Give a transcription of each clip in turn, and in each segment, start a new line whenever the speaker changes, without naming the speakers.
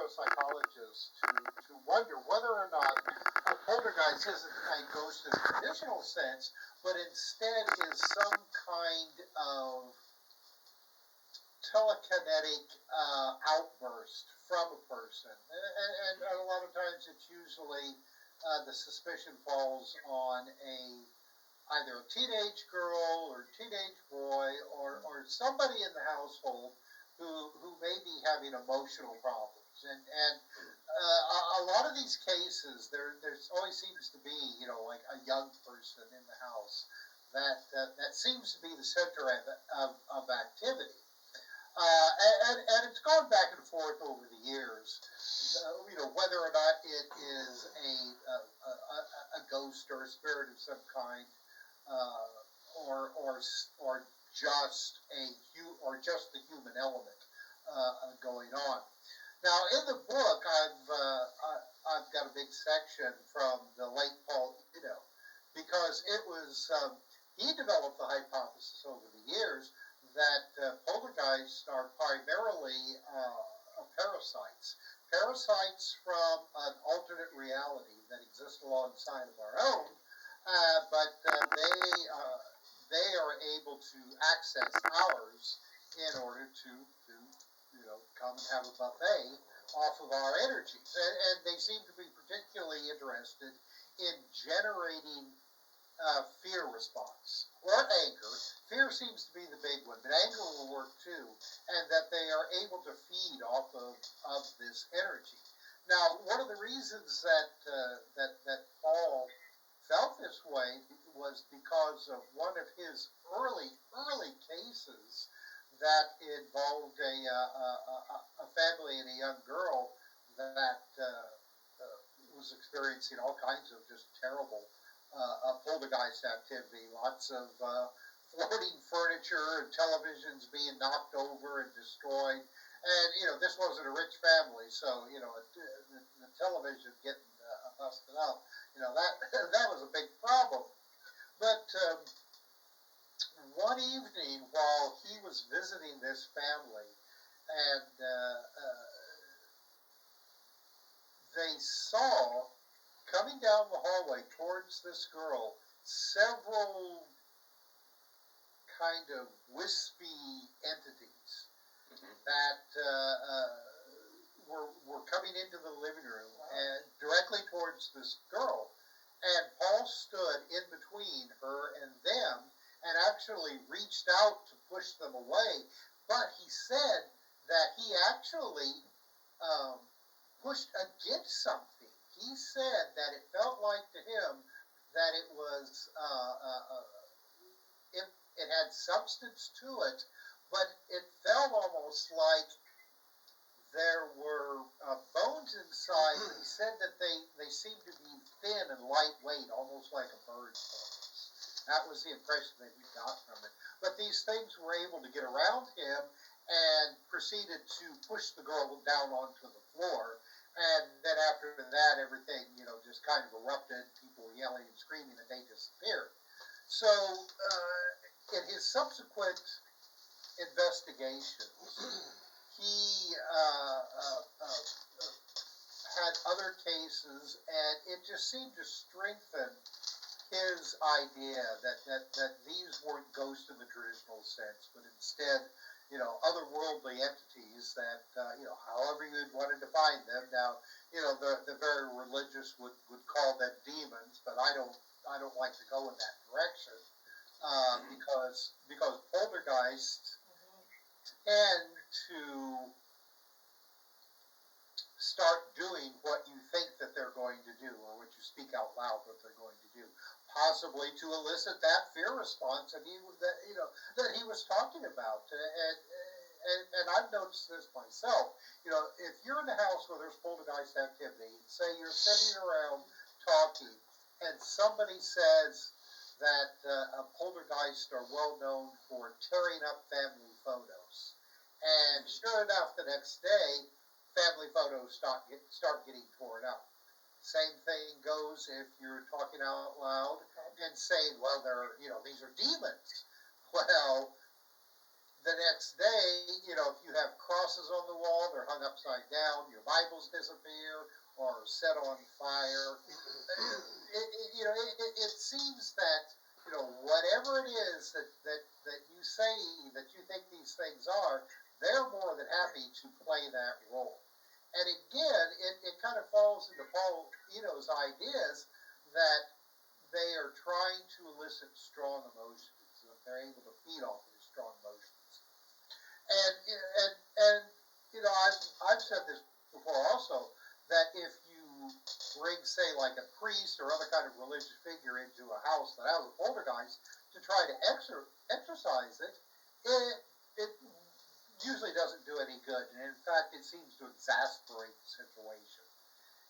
neuropsychologists to wonder whether or not a poltergeist isn't a ghost in the traditional sense, but instead is some kind of telekinetic outburst from a person. And a lot of times it's usually the suspicion falls on either a teenage girl or teenage boy or somebody in the household who may be having emotional problems. And a lot of these cases, there's always seems to be, like a young person in the house that seems to be the center of activity. And it's gone back and forth over the years, whether or not it is a ghost or a spirit of some kind, or just the human element going on. Now, in the book, I've got a big section from the late Paul Eno, because it was he developed the hypothesis over the years that poltergeists are primarily parasites from an alternate reality that exists alongside of our own, but they are able to access ours in order to come and have a buffet off of our energies. And they seem to be particularly interested in generating fear response or anger. Fear seems to be the big one, but anger will work too, and that they are able to feed off of this energy. Now, one of the reasons that Paul felt this way was because of one of his early cases that involved a family and a young girl that was experiencing all kinds of just terrible poltergeist activity, lots of floating furniture and televisions being knocked over and destroyed. And, this wasn't a rich family, so, the television getting busted up, that was a big problem. But one evening while he was visiting this family, and they saw coming down the hallway towards this girl several kind of wispy entities that were coming into the living room and directly towards this girl. And Paul stood in between her and them and actually reached out to push them away. But he said that he actually pushed against something. He said that it felt like to him that it was it had substance to it, but it felt almost like there were bones inside. He said that they seemed to be thin and lightweight, almost like a bird's bones. That was the impression that he got from it. But these things were able to get around him and proceeded to push the girl down onto the floor. And then after that, everything, just kind of erupted, people yelling and screaming, and they disappeared. So, in his subsequent investigations, he had other cases, and it just seemed to strengthen his idea that these weren't ghosts in the traditional sense, but instead, otherworldly entities that, however you'd want to define them. Now, the very religious would call them demons, but I don't like to go in that direction, because poltergeists tend to start doing what you think that they're going to do, or what you speak out loud what they're going to do, possibly to elicit that fear response that he was talking about. And I've noticed this myself. If you're in a house where there's poltergeist activity, say you're sitting around talking, and somebody says that a poltergeist are well known for tearing up family photos, and sure enough, the next day, family photos start getting torn up. Same thing goes if you're talking out loud and saying, well, these are demons. Well, the next day, if you have crosses on the wall, they're hung upside down, your Bibles disappear or set on fire. It seems that, whatever it is that you say that you think these things are, they're more than happy to play that role. And again, it kind of falls into Paul Eno's ideas that they are trying to elicit strong emotions, that they're able to feed off these strong emotions. And I've said this before also, that if you bring, say, like a priest or other kind of religious figure into a house that has a poltergeist to try to exorcise it, it usually doesn't do any good. And in fact, it seems to exasperate the situation.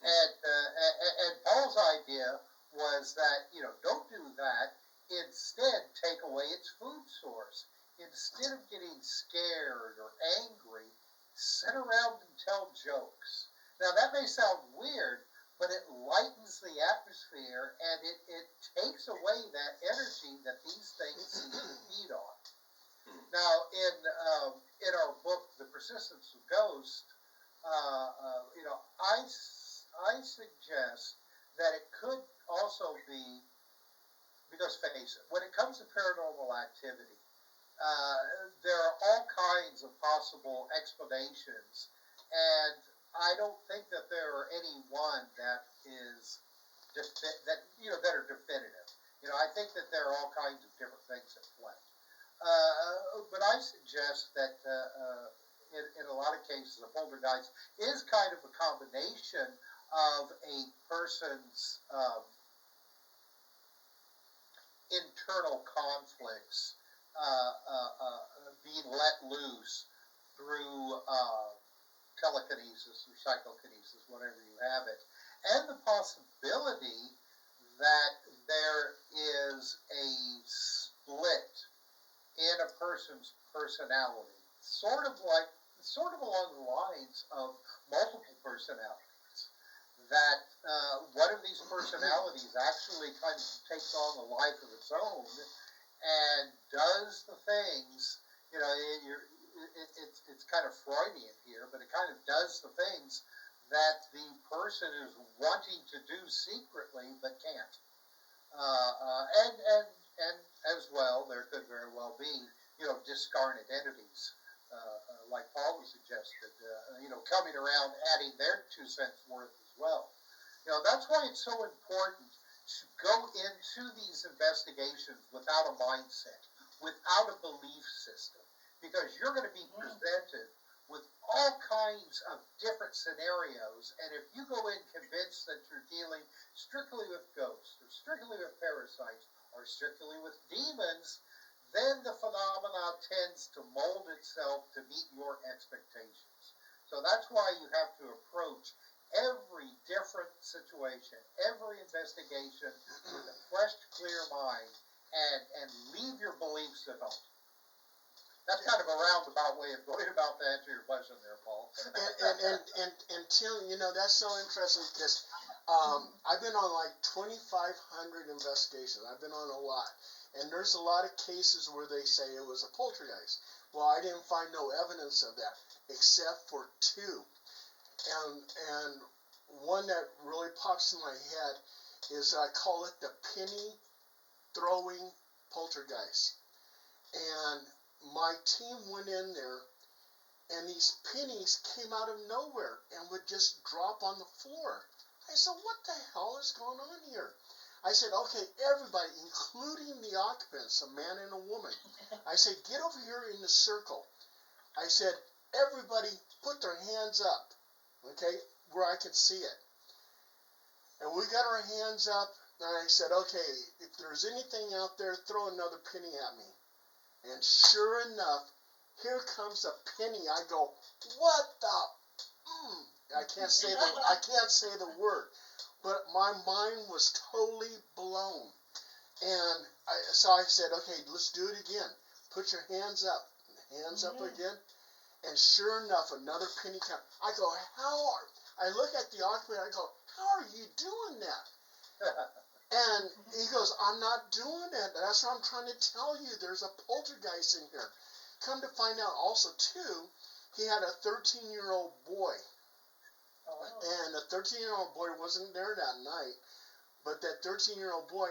And Paul's idea was that, don't do that. Instead, take away its food source. Instead of getting scared or angry, sit around and tell jokes. Now, that may sound weird, but it lightens the atmosphere, and it takes away that energy that these things seem to feed on. Now, in our book, The Persistence of Ghosts, I suggest that it could also be, because face it, when it comes to paranormal activity, there are all kinds of possible explanations, and I don't think that there are any one that is that are definitive. I think that there are all kinds of different things at play. But I suggest that in a lot of cases, a poltergeist is kind of a combination of a person's internal conflicts being let loose through telekinesis or psychokinesis, whatever you have it, and the possibility that there is a split in a person's personality, sort of along the lines of multiple personalities. That one of these personalities actually kind of takes on a life of its own and does the things, it's kind of Freudian here, but it kind of does the things that the person is wanting to do secretly but can't. And as well, there could very well be, discarnate entities, like Paul suggested, coming around adding their 2 cents worth as well. That's why it's so important to go into these investigations without a mindset, without a belief system, because you're going to be presented with all kinds of different scenarios, and if you go in convinced that you're dealing strictly with ghosts, or strictly with parasites, or strictly with demons, then the phenomena tends to mold itself to meet your expectations. So that's why you have to approach every different situation, every investigation with a fresh, clear mind, and leave your beliefs at home. That's kind of a roundabout way of going about to answer your question there, Paul.
And Tim, that's so interesting because I've been on like 2,500 investigations. I've been on a lot. And there's a lot of cases where they say it was a poltergeist. Well, I didn't find no evidence of that except for 2. And one that really pops in my head is, I call it the penny throwing poltergeist. And my team went in there, and these pennies came out of nowhere and would just drop on the floor. I said, what the hell is going on here? I said, okay, everybody, including the occupants, a man and a woman, I said, get over here in the circle. I said, everybody put their hands up, okay, where I could see it. And we got our hands up, and I said, okay, if there's anything out there, throw another penny at me. And sure enough, here comes a penny. I go, what the? I can't say the word, but my mind was totally blown. And so I said, okay, let's do it again. Put your hands up. Hands up again. And sure enough, another penny comes. I go, I look at the occupant, I go, how are you doing that? And he goes, I'm not doing it. That's what I'm trying to tell you. There's a poltergeist in here. come to find out also too, he had a 13-year-old boy. And the 13-year-old boy wasn't there that night, but that 13-year-old boy,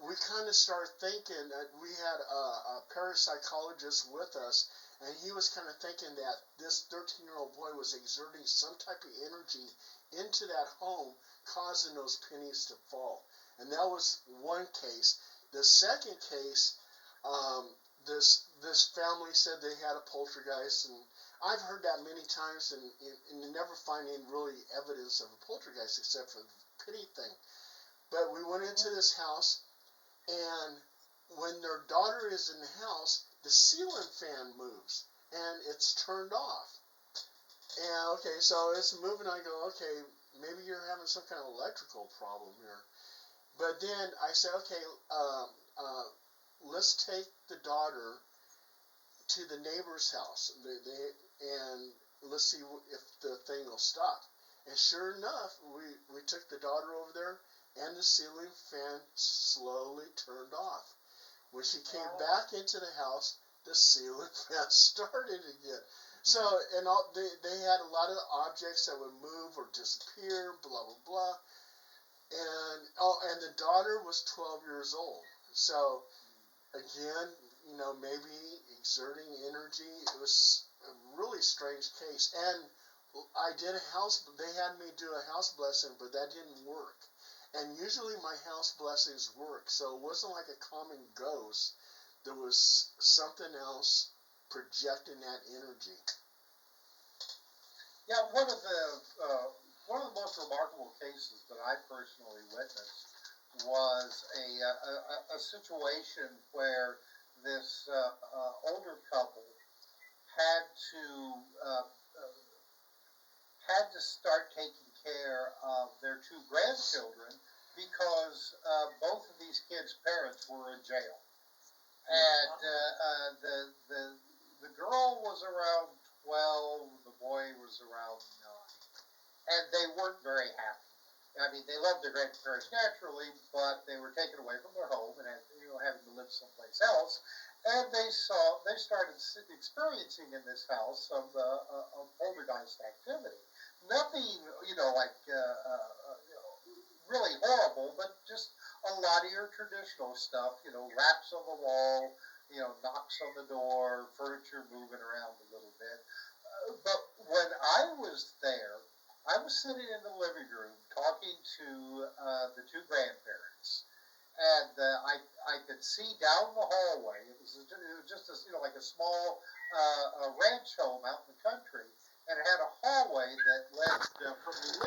we kind of started thinking that we had a parapsychologist with us, and he was kind of thinking that this 13-year-old boy was exerting some type of energy into that home, causing those pennies to fall. And that was one case. The second case, this family said they had a poltergeist, and I've heard that many times, and never finding really evidence of a poltergeist except for the penny thing. But we went into this house, and when their daughter is in the house, the ceiling fan moves, and it's turned off. And okay, so it's moving. I go, okay, maybe you're having some kind of electrical problem here. But then I said, okay, let's take the daughter to the neighbor's house, and let's see if the thing will stop. And sure enough, we took the daughter over there, and the ceiling fan slowly turned off. When she came back into the house, the ceiling fan started again. So, and they had a lot of objects that would move or disappear, blah, blah, blah. And the daughter was 12 years old. So, again, maybe exerting energy. It was a really strange case. And they had me do a house blessing, but that didn't work. And usually my house blessings work, so it wasn't like a common ghost. There was something else projecting that energy.
Yeah, one of the most remarkable cases that I personally witnessed was a situation where this older couple had to start taking care of their two grandchildren because both of these kids' parents were in jail, and the girl was around 12, the boy was around 9, and they weren't very happy. I mean, they loved their grandparents naturally, but they were taken away from their home and having to live someplace else. And they started experiencing in this house some poltergeist activity. Nothing, like really horrible, but just a lot of your traditional stuff. Raps on the wall, knocks on the door, furniture moving around a little bit. But when I was there, I was sitting in the living room talking to the two grandparents, and I could see down the hallway. It was just like a small ranch home out in the country, and it had a hallway that led from the